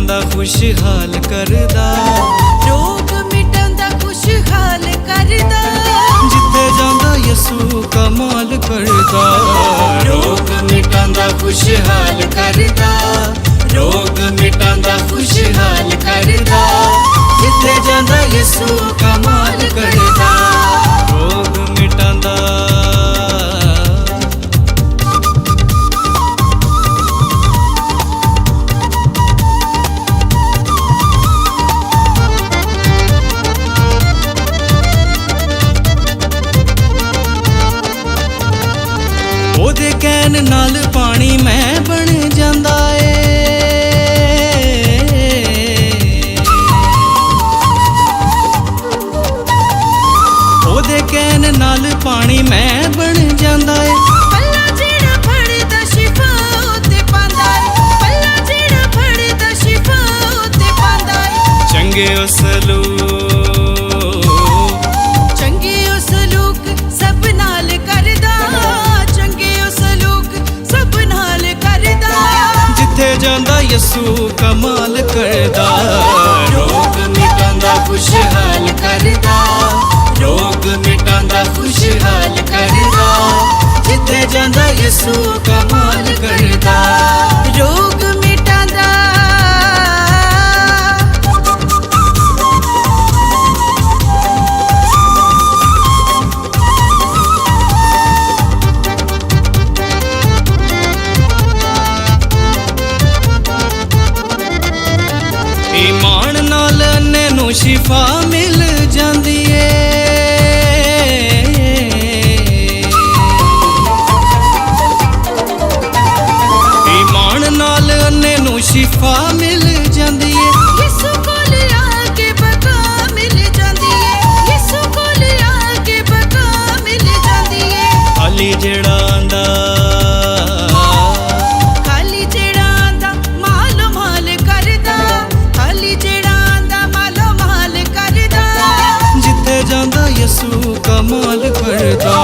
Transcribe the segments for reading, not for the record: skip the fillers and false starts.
मिटांदा खुशहाल करदा, रोग मिटांदा खुशहाल करदा, जिथे जांदा यसू कमाल करदा। रोग मिटांदा खुशहाल करदा, रोग मिटांदा खुशहाल करदा, जिथे जांदा यसू कमाल करदा। रोग मिटांदा ओदे कहण नाल पानी मैं बन जांदा ए। ओदे कहण नाल पानी मैं बन जांदा ए। पल्ला जेड़ा फड़दा शिफा उते पांदा ए, पल्ला जेड़ा फड़दा शिफा उते पांदा ए। चंगे सलूक सब नाल करदा, चंगे सलूक सब नाल करदा, जिथे जांदा यसू कमाल करदा। रोग मिटांदा खुशहाल करदा, रोग मिटांदा खुशहाल करदा, जिथे जांदा यसू कमाल करदा। रोग मिटांदा ईमान नाल अन्ने नूं शिफा मिल जांदी ए। ईमान नाल अन्ने नूं शिफा मिल जांदी ए। यसू कोल आके बका मिल जांदी है, यसू कोल आके बका मिल जांदी है। खाली जेड़ा आंदा, खाली जेड़ा आंदा मालो माल करदा, खाली जेड़ा आंदा मालो माल करदा, जिथे जांदा यसू कमाल करदा।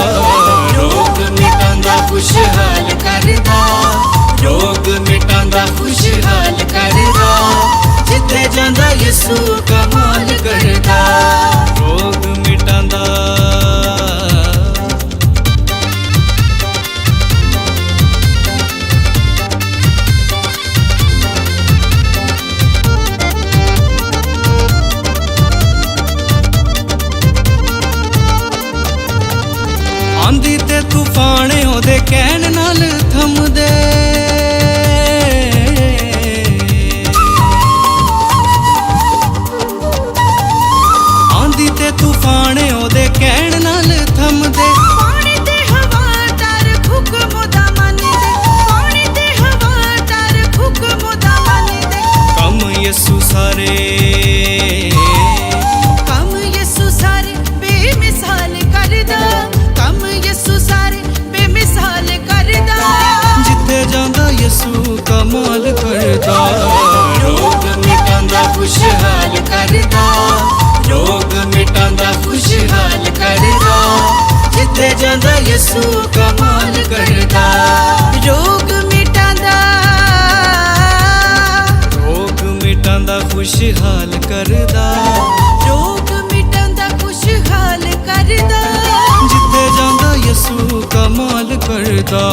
रोग मिटांदा खुशहाल करदा, रोग मिटांदा खुशहाल करदा, जिथे जांदा यसू कमाल करदा। रोग मिटांदा आंधी ते तूफान ओदे कहण नाल थमदे। आंधी ते तूफान ओदे कहण नाल थमदे। पानी ते हवादार हुक्म दा मनदे, पानी ते हवादार हुक्म दा मनदे। कम यसू सारे, कम यसू सारे बेमिसाल करदा, कम यसू सारे बेमिसाल करदा, जिथे जांदा यसू कमाल करदा। रोग मिटांदा खुशहाल करदा, रोग मिटांदा खुशहाल करदा, जिथे जांदा यसू कमाल करदा। रोग मिटांदा, रोग मिटांदा खुशहाल करदा, रोग मिटांदा खुशहाल करदा, जिथे जांदा यसू कमाल करदा।